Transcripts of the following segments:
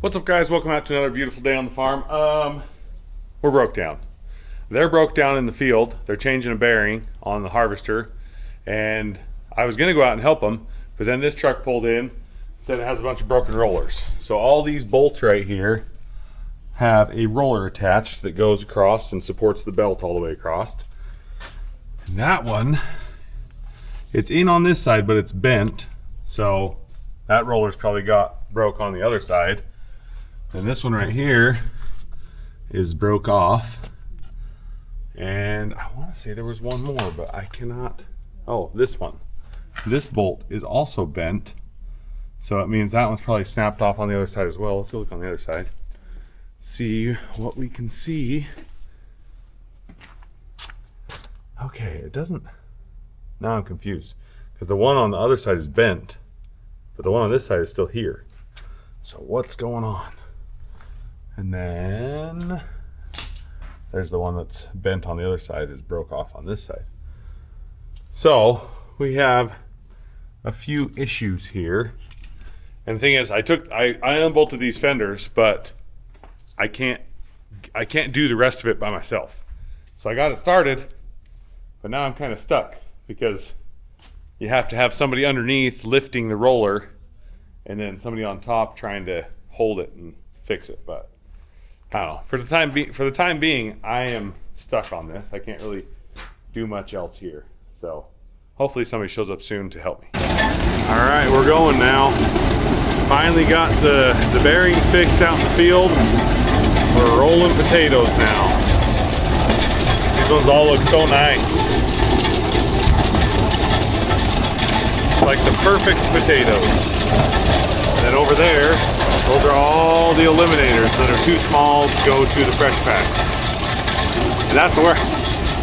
What's up, guys? Welcome out to another beautiful day on the farm. We're broke down. They're broke down in the field. They're changing a bearing on the harvester, and I was gonna go out and help them, but then this truck pulled in, said it has a bunch of broken rollers. So all these bolts right here have a roller attached that goes across and supports the belt all the way across. And that one, it's in on this side, but it's bent. So that roller's probably broke on the other side. And this one right here is broke off. And I want to say there was one more, but I cannot. Oh, this one. This bolt is also bent. So it means that one's probably snapped off on the other side as well. Let's go look on the other side. See what we can see. Okay, it doesn't. Now I'm confused. Because the one on the other side is bent, but the one on this side is still here. So what's going on? And then there's the one that's bent on the other side, is broke off on this side. So we have a few issues here. And the thing is, I unbolted these fenders, but I can't do the rest of it by myself. So I got it started, but now I'm kind of stuck because you have to have somebody underneath lifting the roller and then somebody on top trying to hold it and fix it. But I don't know. For the time being, I am stuck on this. I can't really do much else here. So hopefully somebody shows up soon to help me. All right, we're going now. Finally got the bearing fixed out in the field. We're rolling potatoes now. These ones all look so nice. Like the perfect potatoes. And then over there, those are all the eliminators that are too small to go to the fresh pack. And that's where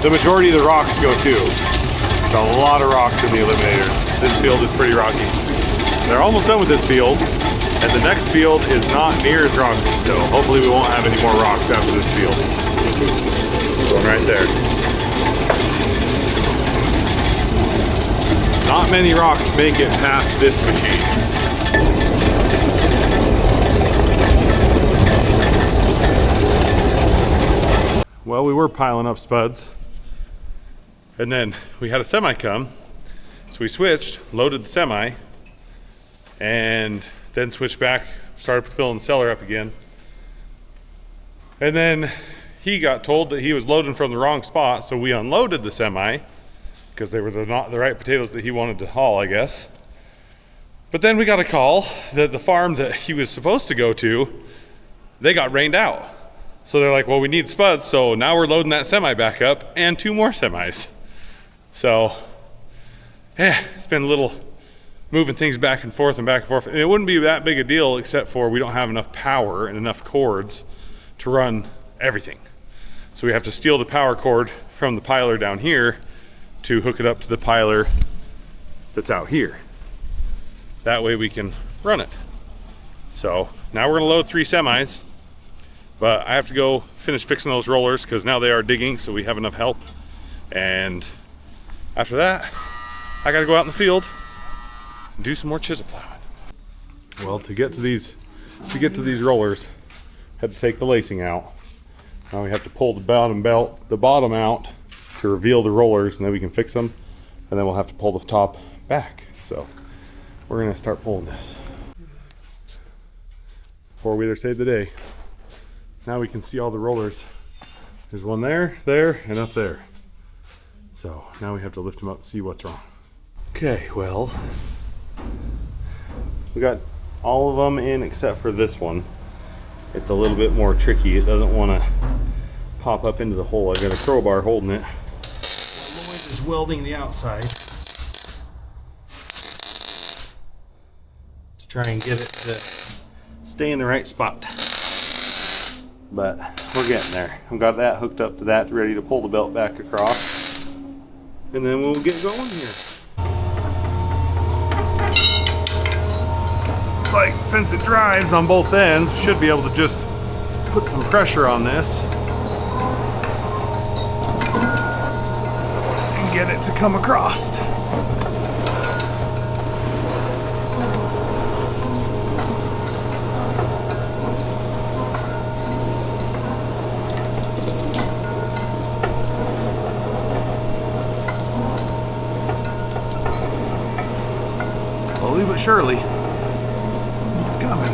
the majority of the rocks go to. There's a lot of rocks in the eliminators. This field is pretty rocky. They're almost done with this field, and the next field is not near as rocky, so hopefully we won't have any more rocks after this field. Going right there. Not many rocks make it past this machine. Well, we were piling up spuds, and then we had a semi come, so we switched, loaded the semi, and then switched back, started filling the cellar up again. And then he got told that he was loading from the wrong spot, so we unloaded the semi, because they were not the right potatoes that he wanted to haul, I guess. But then we got a call that the farm that he was supposed to go to, they got rained out. So they're like, well, we need spuds, so now we're loading that semi back up and 2 more semis. So, yeah, it's been a little moving things back and forth and back and forth. And it wouldn't be that big a deal except for we don't have enough power and enough cords to run everything. So we have to steal the power cord from the piler down here to hook it up to the piler that's out here. That way we can run it. So now we're gonna load 3 semis, but I have to go finish fixing those rollers because now they are digging, so we have enough help. And after that, I gotta go out in the field and do some more chisel plowing. Well, to get to these rollers, had to take the lacing out. Now we have to pull the bottom out to reveal the rollers, and then we can fix them, and then we'll have to pull the top back. So we're gonna start pulling this. 4-wheeler saved the day. Now we can see all the rollers. There's one there, and up there. So now we have to lift them up and see what's wrong. Okay, well, we got all of them in except for this one. It's a little bit more tricky. It doesn't want to pop up into the hole. I got a crowbar holding it. Lloyd is welding the outside to try and get it to stay in the right spot. But we're getting there. I've got that hooked up to that, ready to pull the belt back across. And then we'll get going here. Looks like since it drives on both ends, should be able to just put some pressure on this and get it to come across. slowly but surely, it's coming.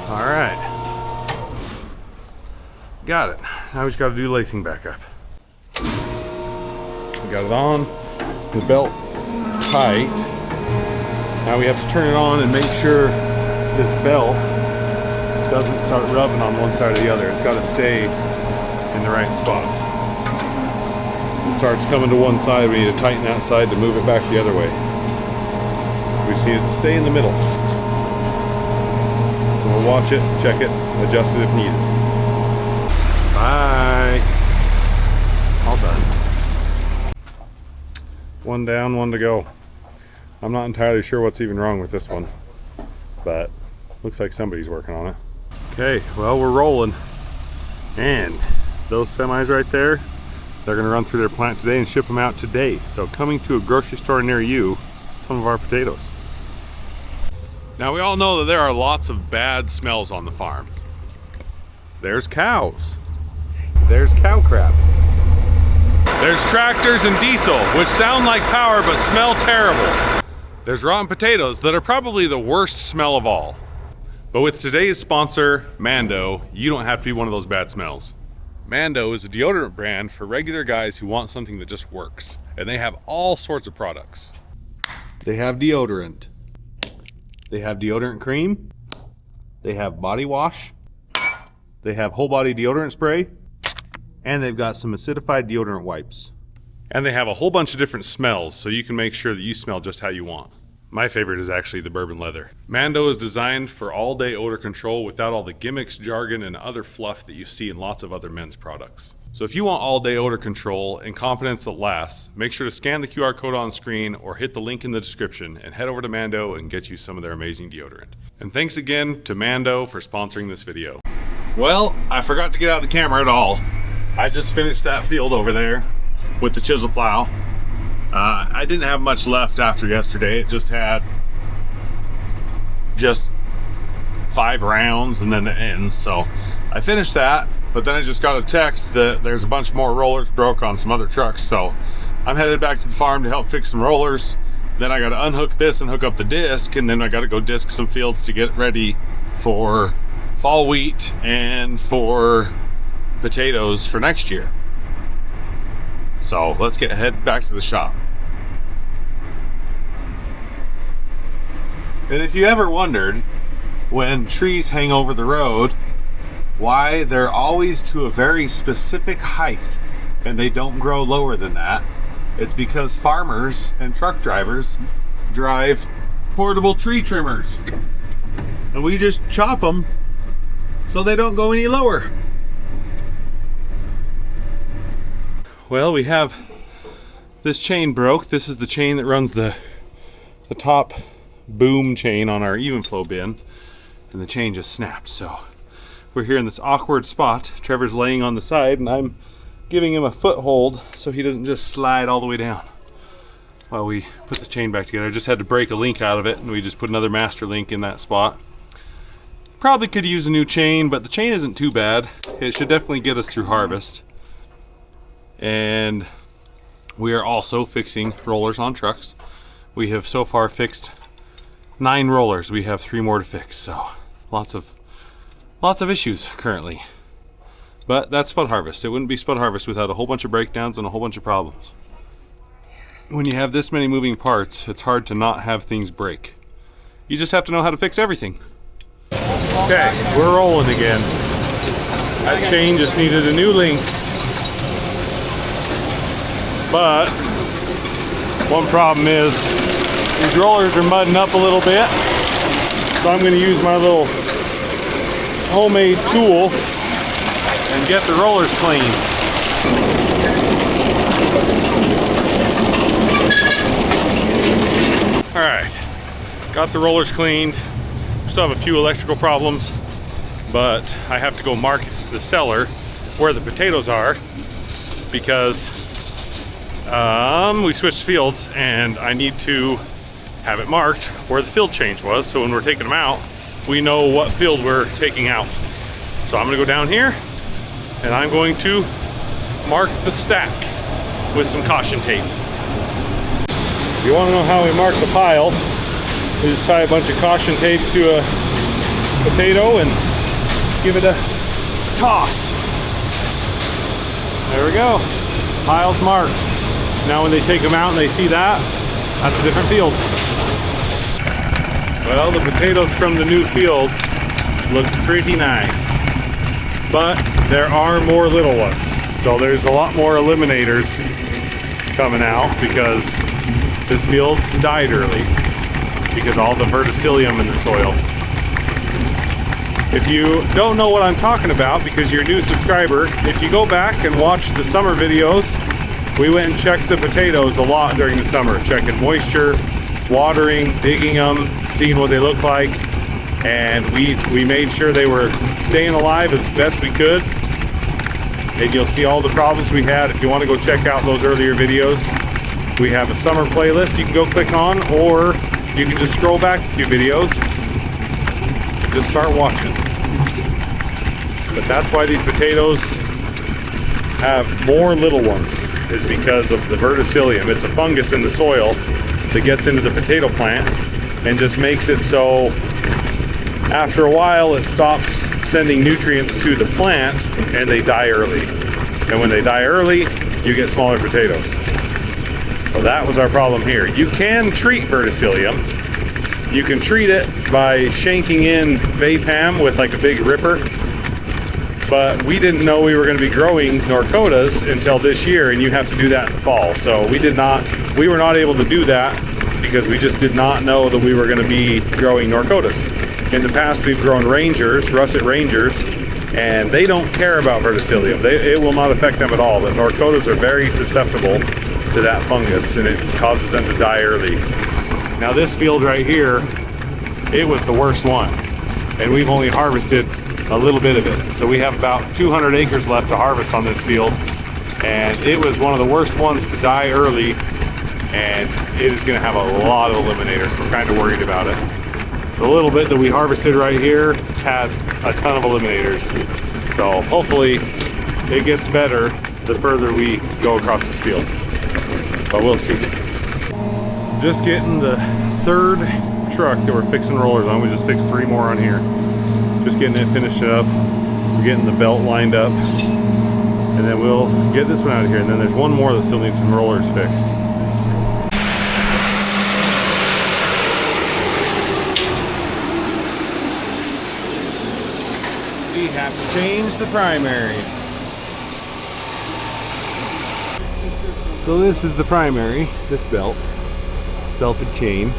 All right, got it. Now we just got to do lacing back up. We got it on, the belt tight. Now we have to turn it on and make sure this belt doesn't start rubbing on one side or the other. It's got to stay in the right spot. If it starts coming to one side, we need to tighten that side to move it back the other way. We just need it to stay in the middle. So we'll watch it, check it, adjust it if needed. Bye. All done. One down, one to go. I'm not entirely sure what's even wrong with this one, but looks like somebody's working on it. Okay, well, we're rolling. And those semis right there, they're gonna run through their plant today and ship them out today. So coming to a grocery store near you, some of our potatoes. Now we all know that there are lots of bad smells on the farm. There's cows. There's cow crap. There's tractors and diesel, which sound like power but smell terrible. There's rotten potatoes that are probably the worst smell of all. But with today's sponsor, Mando, you don't have to be one of those bad smells. Mando is a deodorant brand for regular guys who want something that just works. And they have all sorts of products. They have deodorant. They have deodorant cream. They have body wash. They have whole body deodorant spray. And they've got some acidified deodorant wipes. And they have a whole bunch of different smells, so you can make sure that you smell just how you want. My favorite is actually the bourbon leather. Mando is designed for all-day odor control without all the gimmicks, jargon, and other fluff that you see in lots of other men's products. So if you want all-day odor control and confidence that lasts, make sure to scan the QR code on screen or hit the link in the description and head over to Mando and get you some of their amazing deodorant. And thanks again to Mando for sponsoring this video. Well, I forgot to get out the camera at all. I just finished that field over there with the chisel plow. I didn't have much left after yesterday. It just had 5 rounds and then the ends. So I finished that, but then I just got a text that there's a bunch more rollers broke on some other trucks. So I'm headed back to the farm to help fix some rollers. Then I got to unhook this and hook up the disc, and then I got to go disc some fields to get ready for fall wheat and for potatoes for next year. So let's head back to the shop. And if you ever wondered, when trees hang over the road, why they're always to a very specific height and they don't grow lower than that, it's because farmers and truck drivers drive portable tree trimmers. And we just chop them so they don't go any lower. Well, we have this chain broke. This is the chain that runs the top boom chain on our even flow bin, and the chain just snapped. So we're here in this awkward spot. Trevor's laying on the side and I'm giving him a foothold so he doesn't just slide all the way down while we put the chain back together. I just had to break a link out of it, and we just put another master link in that spot. Probably could use a new chain, but the chain isn't too bad. It should definitely get us through harvest. And we are also fixing rollers on trucks. We have so far fixed 9 rollers. We have 3 more to fix, so lots of issues currently. But that's spud harvest. It wouldn't be spud harvest without a whole bunch of breakdowns and a whole bunch of problems. When you have this many moving parts, it's hard to not have things break. You just have to know how to fix everything. Okay, we're rolling again. That chain just needed a new link. But one problem is these rollers are mudding up a little bit. So I'm going to use my little homemade tool and get the rollers clean. All right, got the rollers cleaned. Still have a few electrical problems, but I have to go mark the cellar where the potatoes are, because We switched fields, and I need to have it marked where the field change was, so when we're taking them out, we know what field we're taking out. So I'm gonna go down here, and I'm going to mark the stack with some caution tape. If you wanna know how we mark the pile, we just tie a bunch of caution tape to a potato and give it a toss. There we go, pile's marked. Now when they take them out and they see that, that's a different field. Well, the potatoes from the new field look pretty nice, but there are more little ones. So there's a lot more eliminators coming out because this field died early because all the verticillium in the soil. If you don't know what I'm talking about because you're a new subscriber, if you go back and watch the summer videos, we went and checked the potatoes a lot during the summer, checking moisture, watering, digging them, seeing what they look like, and we made sure they were staying alive as best we could. And you'll see all the problems we had. If you want to go check out those earlier videos, we have a summer playlist you can go click on, or you can just scroll back a few videos and just start watching. But that's why these potatoes have more little ones, is because of the verticillium. It's a fungus in the soil that gets into the potato plant and just makes it so after a while it stops sending nutrients to the plant and they die early. And when they die early, you get smaller potatoes. So that was our problem here. You can treat verticillium. You can treat it by shanking in Vapam with like a big ripper. But we didn't know we were going to be growing Norcotas until this year, and you have to do that in the fall. So we were not able to do that because we just did not know that we were going to be growing Norcotas. In the past, we've grown Rangers, russet Rangers, and they don't care about verticillium. It will not affect them at all. But Norcotas are very susceptible to that fungus, and it causes them to die early. Now this field right here, it was the worst one, and we've only harvested a little bit of it. So we have about 200 acres left to harvest on this field, and it was one of the worst ones to die early, and it is going to have a lot of eliminators. We're kind of worried about it. The little bit that we harvested right here had a ton of eliminators, so hopefully it gets better the further we go across this field, but we'll see. Just getting the third truck that we're fixing rollers on. We just fixed 3 more on here. Just getting it finished up. We're getting the belt lined up, and then we'll get this one out of here, and then there's one more that still needs some rollers fixed. We have to change the primary. So this is the primary, this belt, belted chain.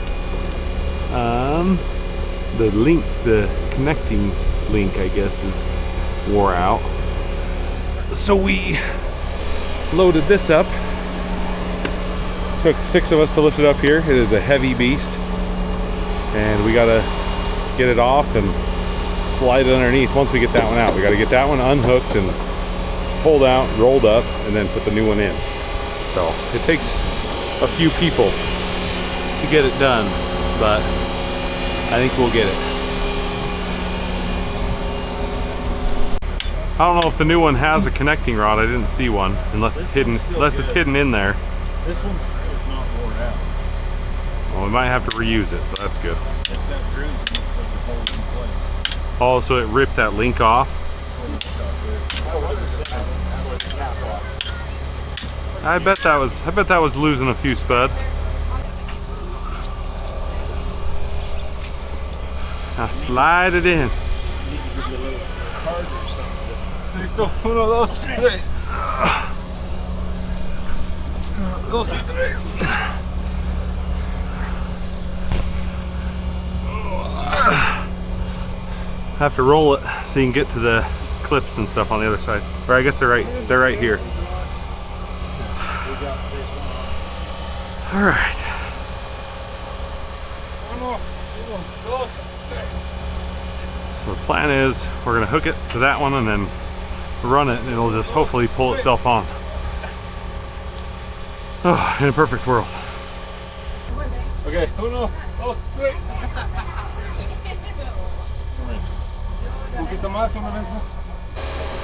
The link, the connecting link, I guess, is wore out. So we loaded this up. Took 6 of us to lift it up here. It is a heavy beast, and we gotta get it off and slide it underneath. Once we get that one out, we gotta get that one unhooked and pulled out, rolled up, and then put the new one in. So it takes a few people to get it done, but I think we'll get it. I don't know if the new one has a connecting rod. I didn't see one, unless it's hidden. Unless it's hidden in there. This one's is not worn out. Well, we might have to reuse it, so that's good. It's got grooves in it, so it holds in place. Oh, so it ripped that link off. I bet that was losing a few spuds. Now slide it in. Listo, uno, dos, tres. Dos, tres. Have to roll it so you can get to the clips and stuff on the other side. Or I guess they're right here. All right. So the plan is we're gonna hook it to that one and then run it, and it'll just hopefully pull itself on. Oh, in a perfect world. Okay, uno, dos, tres. Un poquito más, una vez más.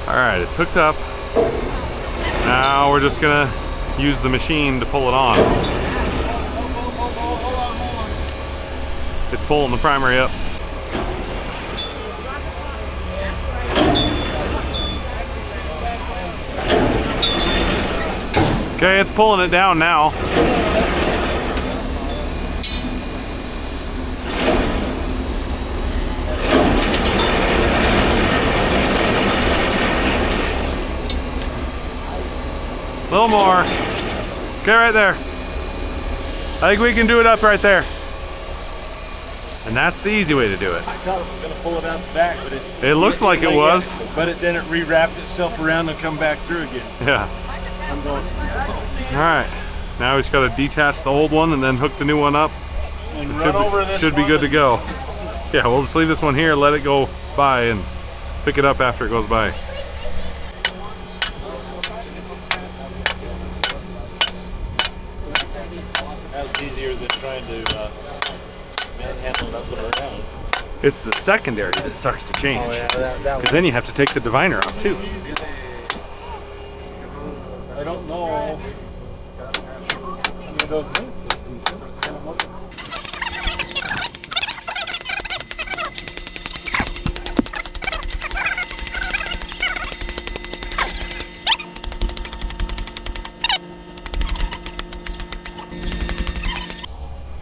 All right, it's hooked up. Now we're just gonna use the machine to pull it on. It's pulling the primary up. Okay, it's pulling it down now. A little more. Okay, right there. I think we can do it up right there. And that's the easy way to do it. I thought it was going to pull it out the back, but it looked like it was. But then it rewrapped itself around and come back through again. Yeah. I'm going. All right. Now we just got to detach the old one and then hook the new one up. And run over this should be good to go. Yeah, we'll just leave this one here, let it go by, and pick it up after it goes by. That was easier than trying to manhandle it up and around. It's the secondary that starts to change. Oh, yeah, because then you have to take the diviner off too. I don't know how many of those links.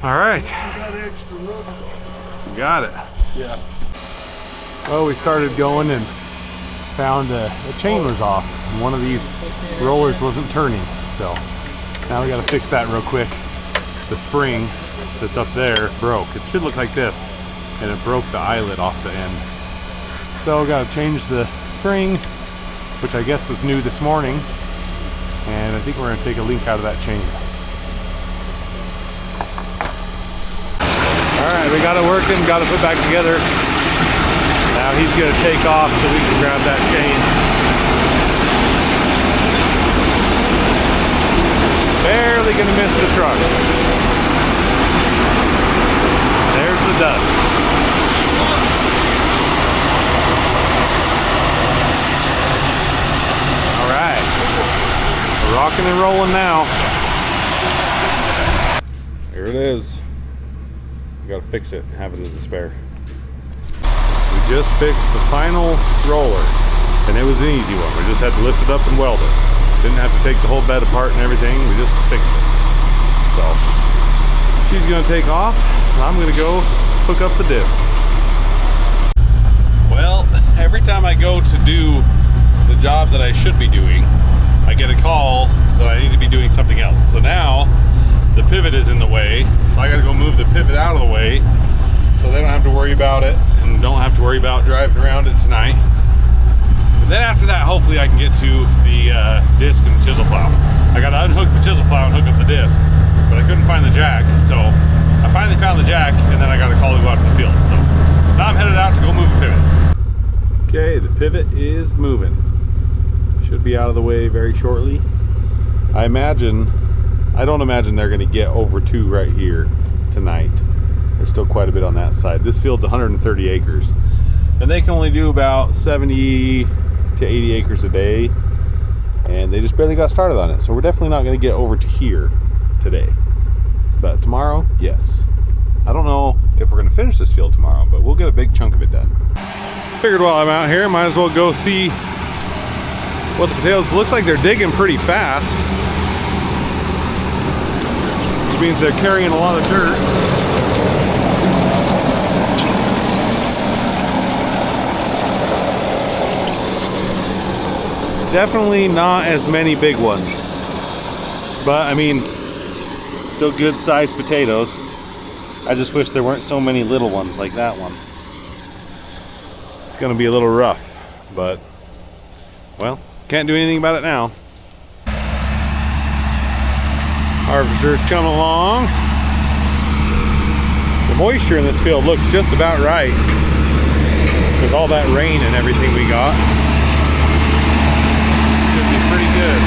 All right. Got it. Yeah. Well, we started going and found the chain was off. And one of these rollers wasn't turning. So now we got to fix that real quick. The spring that's up there broke. It should look like this. And it broke the eyelet off the end. So we got to change the spring, which I guess was new this morning. And I think we're going to take a link out of that chain. All right, we got it working, got it put back together. Now he's gonna take off so we can grab that chain. Barely gonna miss the truck. There's the dust. All right, we're rocking and rolling now. Here it is. We gotta fix it and have it as a spare. We just fixed the final roller, and it was an easy one. We just had to lift it up and weld it. Didn't have to take the whole bed apart and everything. We just fixed it. So she's gonna take off, and I'm gonna go hook up the disc. Well, every time I go to do the job that I should be doing, I get a call that I need to be doing something else. So now the pivot is in the way, so I gotta go move the pivot out of the way so they don't have to worry about it and don't have to worry about driving around it tonight. And then after that, hopefully I can get to the disc and the chisel plow. I gotta unhook the chisel plow and hook up the disc, but I couldn't find the jack, so I finally found the jack, and then I gotta call to go out to the field. So now I'm headed out to go move the pivot. Okay, the pivot is moving. Should be out of the way very shortly. I don't imagine they're gonna get over to right here tonight. There's still quite a bit on that side. This field's 130 acres. And they can only do about 70 to 80 acres a day. And they just barely got started on it. So we're definitely not gonna get over to here today. But tomorrow, yes. I don't know if we're gonna finish this field tomorrow, but we'll get a big chunk of it done. Figured while I'm out here, might as well go see what the potatoes, looks like they're digging pretty fast. Which means they're carrying a lot of dirt. Definitely not as many big ones, but I mean, still good sized potatoes. I just wish there weren't so many little ones like that one. It's gonna be a little rough, but well, can't do anything about it now. Harvester's coming along. The moisture in this field looks just about right with all that rain and everything we got. Should be pretty good.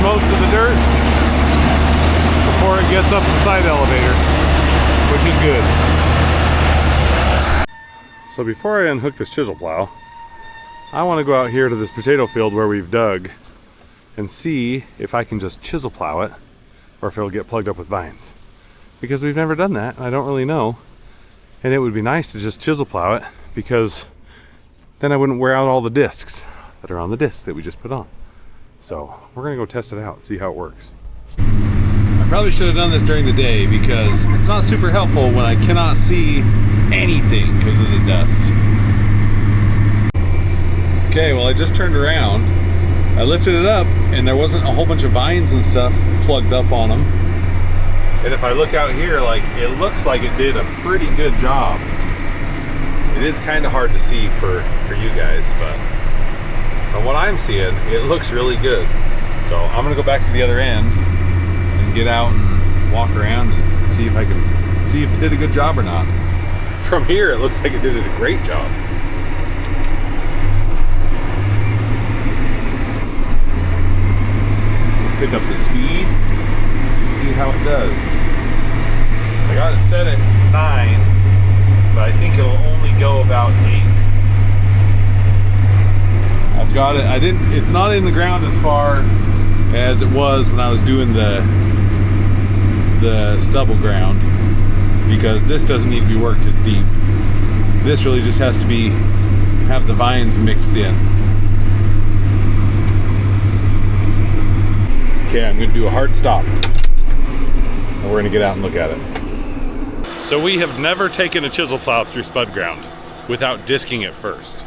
most of the dirt before it gets up the side elevator, which is good. So before I unhook this chisel plow, I want to go out here to this potato field where we've dug and see if I can just chisel plow it or if it'll get plugged up with vines. Because we've never done that, and I don't really know. And it would be nice to just chisel plow it, because then I wouldn't wear out all the discs that are on the disc that we just put on. So we're gonna go test it out, see how it works. I probably should have done this during the day, because it's not super helpful when I cannot see anything because of the dust. Okay, well, I just turned around. I lifted it up and there wasn't a whole bunch of vines and stuff plugged up on them. And if I look out here, like, it looks like it did a pretty good job. It is kind of hard to see for you guys, but from what I'm seeing, it looks really good. So I'm gonna go back to the other end and get out and walk around and see if I can see if it did a good job or not. From here, it looks like it did a great job. Pick up the speed, see how it does. I got it set at 9, but I think it'll only go about 8. I've got it, it's not in the ground as far as it was when I was doing the stubble ground, because this doesn't need to be worked as deep. This really just has to have the vines mixed in. Okay, I'm gonna do a hard stop, and we're gonna get out and look at it. So we have never taken a chisel plow through spud ground without disking it first.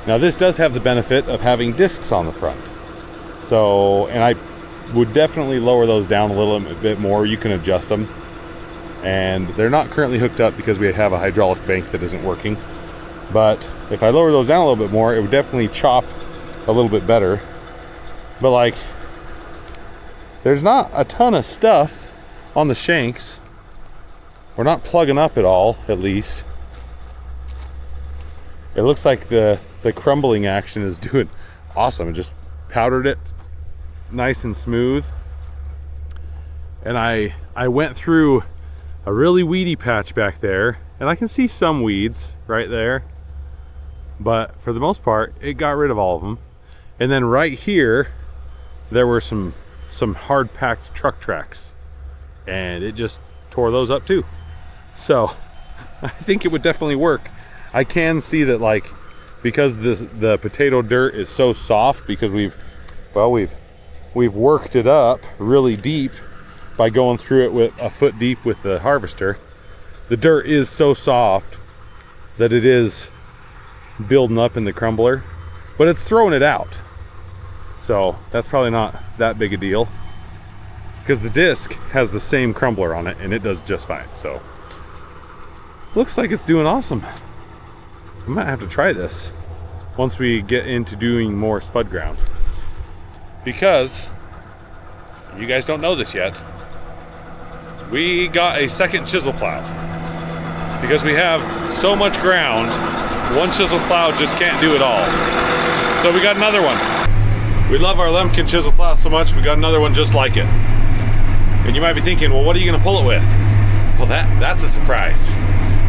Now this does have the benefit of having discs on the front. So, and I would definitely lower those down a little bit more. You can adjust them. And they're not currently hooked up because we have a hydraulic bank that isn't working. But if I lower those down a little bit more, it would definitely chop a little bit better. But like, there's not a ton of stuff on the shanks. We're not plugging up at all, at least. It looks like the crumbling action is doing awesome. It just powdered it nice and smooth. And I went through a really weedy patch back there, and I can see some weeds right there. But for the most part, it got rid of all of them. And then right here, there were some hard packed truck tracks, and it just tore those up too. So I think it would definitely work. I can see that, like, because the potato dirt is so soft, because we've worked it up really deep by going through it with a foot deep with the harvester. The dirt is so soft that it is building up in the crumbler, but it's throwing it out. So that's probably not that big a deal, because the disc has the same crumbler on it and it does just fine. So looks like it's doing awesome. I might have to try this once we get into doing more spud ground, because you guys don't know this yet. We got a second chisel plow because we have so much ground. One chisel plow just can't do it all. So we got another one. We love our Lemken chisel plow so much, we got another one just like it. And you might be thinking, well, what are you gonna pull it with? Well, that's a surprise.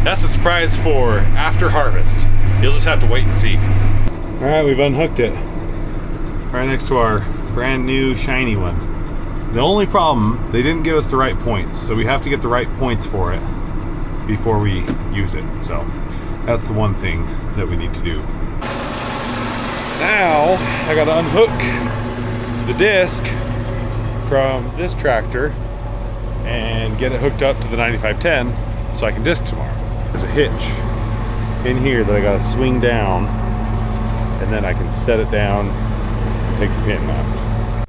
That's a surprise for after harvest. You'll just have to wait and see. All right, we've unhooked it. Right next to our brand new shiny one. The only problem, they didn't give us the right points, so we have to get the right points for it before we use it. So that's the one thing that we need to do. Now I gotta unhook the disc from this tractor and get it hooked up to the 9510 so I can disc tomorrow. There's a hitch in here that I gotta swing down, and then I can set it down and take the pin out.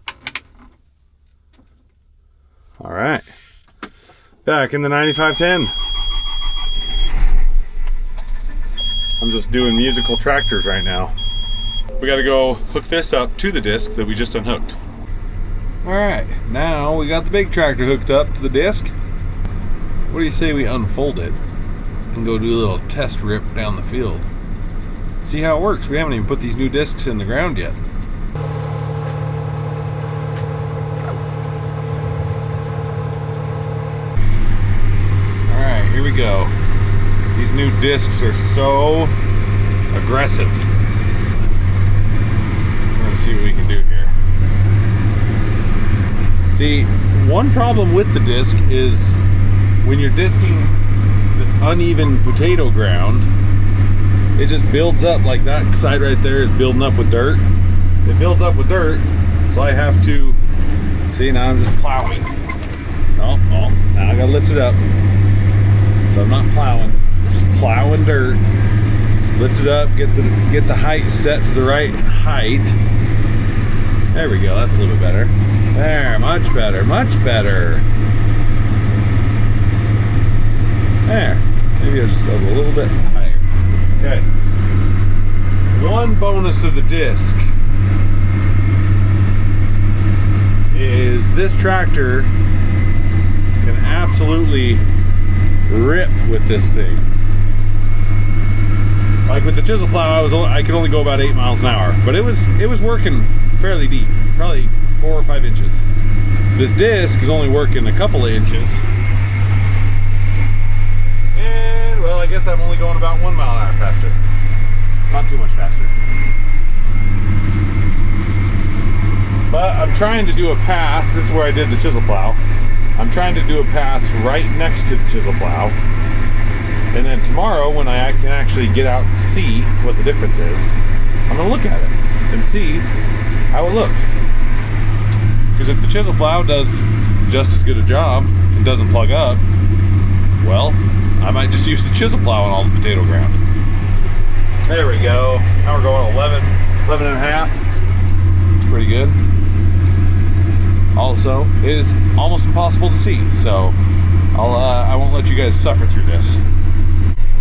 All right, back in the 9510. I'm just doing musical tractors right now. We gotta go hook this up to the disc that we just unhooked. All right, now we got the big tractor hooked up to the disc. What do you say we unfold it and go do a little test rip down the field? See how it works. We haven't even put these new discs in the ground yet. we go. These new discs are so aggressive. We're gonna see what we can do here. See, one problem with the disc is when you're disking this uneven potato ground, it just builds up. Like that side right there is building up with dirt. It builds up with dirt, so I have to, see, now I'm just plowing. Oh, now I gotta lift it up. So I'm not plowing, I'm just plowing dirt. Lift it up, get the height set to the right height. There we go, that's a little bit better. There, much better, much better. There, maybe I'll just go a little bit higher. Okay. One bonus of the disc is this tractor can absolutely rip with this thing. Like with the chisel plow, I could only go about 8 miles an hour, but it was working fairly deep, probably 4 or 5 inches. This disc is only working a couple of inches, and well, I guess I'm only going about 1 mile an hour faster. Not too much faster. But I'm trying to do a pass. This is where I did the chisel plow. I'm trying to do a pass right next to the chisel plow. And then tomorrow, when I can actually get out and see what the difference is, I'm gonna look at it and see how it looks. Because if the chisel plow does just as good a job and doesn't plug up, well, I might just use the chisel plow on all the potato ground. There we go. Now we're going 11 and a half. It's pretty good. Also, it is almost impossible to see, so I won't let you guys suffer through this.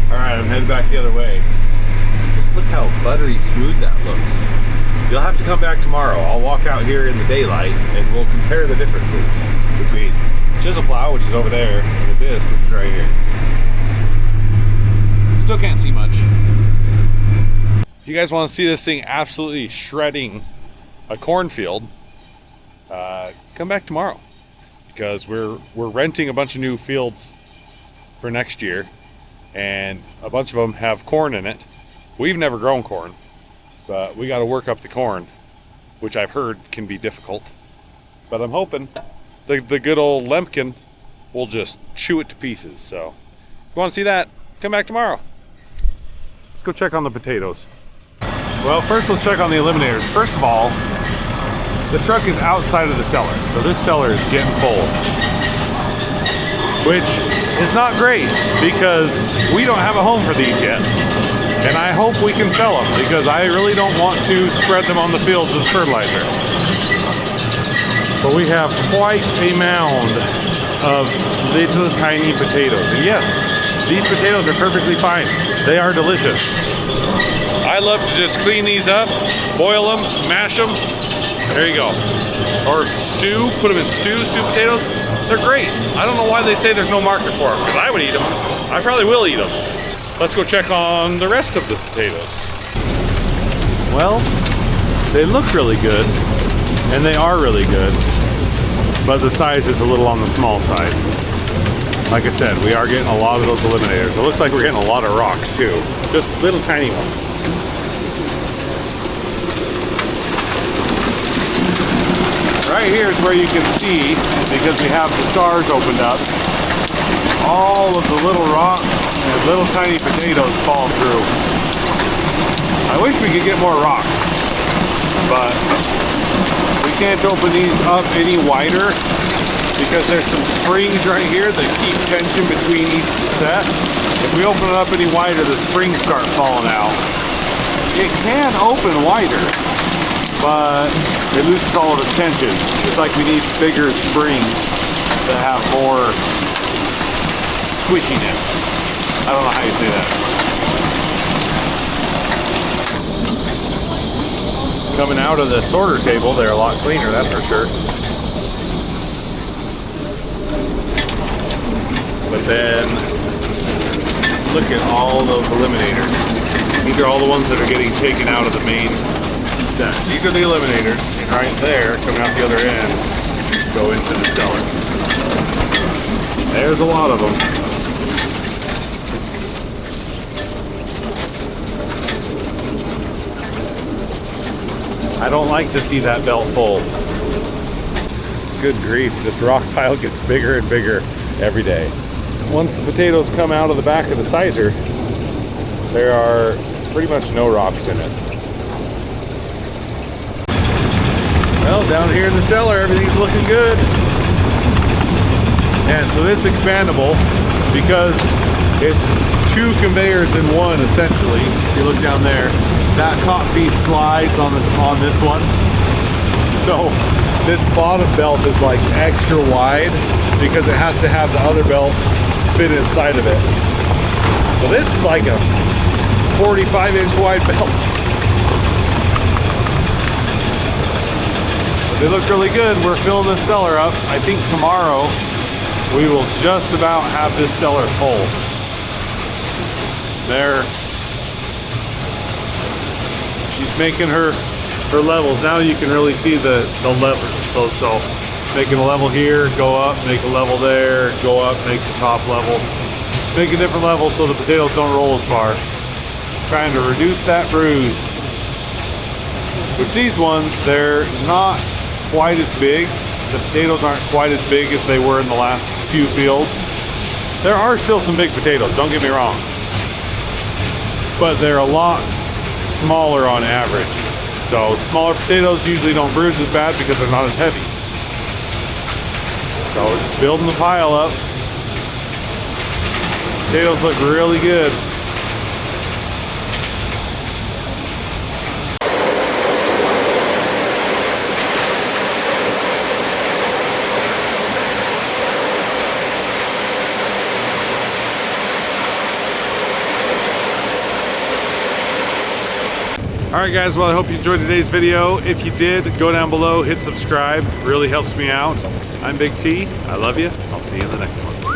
All right, I'm heading back the other way. Just look how buttery smooth that looks. You'll have to come back tomorrow. I'll walk out here in the daylight and we'll compare the differences between the chisel plow, which is over there, and the disc, which is right here. Still can't see much. If you guys want to see this thing absolutely shredding a cornfield, come back tomorrow, because we're renting a bunch of new fields for next year, and a bunch of them have corn in it. We've never grown corn, but we got to work up the corn, which I've heard can be difficult. But I'm hoping the good old Lemkin will just chew it to pieces. So if you want to see that, come back tomorrow. Let's go check on the potatoes. Well, first let's check on the eliminators. First of all, the truck is outside of the cellar, so this cellar is getting full, which is not great because we don't have a home for these yet. And I hope we can sell them, because I really don't want to spread them on the fields as fertilizer. But we have quite a mound of little tiny potatoes. And yes, these potatoes are perfectly fine. They are delicious. I love to just clean these up, boil them, mash them. There you go. Or stew, put them in stew potatoes. They're great. I don't know why they say there's no market for them, because I would eat them. I probably will eat them. Let's go check on the rest of the potatoes. Well, they look really good, and they are really good, but the size is a little on the small side. Like I said, we are getting a lot of those eliminators. It looks like we're getting a lot of rocks too, just little tiny ones. Right here is where you can see, because we have the stars opened up, all of the little rocks and little tiny potatoes fall through. I wish we could get more rocks, but we can't open these up any wider because there's some springs right here that keep tension between each set. If we open it up any wider, the springs start falling out. It can open wider, but it loses all of its tension. It's like we need bigger springs that have more squishiness. I don't know how you say that. Coming out of the sorter table, they're a lot cleaner, that's for sure. But then, look at all those eliminators. These are all the ones that are getting taken out of the main set. These are the eliminators, and right there, coming out the other end, go into the cellar. There's a lot of them. I don't like to see that belt full. Good grief, this rock pile gets bigger and bigger every day. Once the potatoes come out of the back of the sizer, there are pretty much no rocks in it. Well, down here in the cellar, everything's looking good. And so this expandable, because it's 2 conveyors in one, essentially. If you look down there, that top piece slides on this one. So this bottom belt is like extra wide because it has to have the other belt fit inside of it. So this is like a 45-inch wide belt. They look really good. We're filling this cellar up. I think tomorrow we will just about have this cellar full. There. She's making her levels. Now you can really see the levers. So making a level here, go up, make a level there, go up, make the top level. Make a different level so the potatoes don't roll as far. Trying to reduce that bruise. Which these ones, they're not quite as big. The potatoes aren't quite as big as they were in the last few fields. There are still some big potatoes, don't get me wrong. But they're a lot smaller on average. So smaller potatoes usually don't bruise as bad because they're not as heavy. So we're just building the pile up. Potatoes look really good. Alright guys, well I hope you enjoyed today's video. If you did, go down below, hit subscribe. Really helps me out. I'm Big T. I love you. I'll see you in the next one.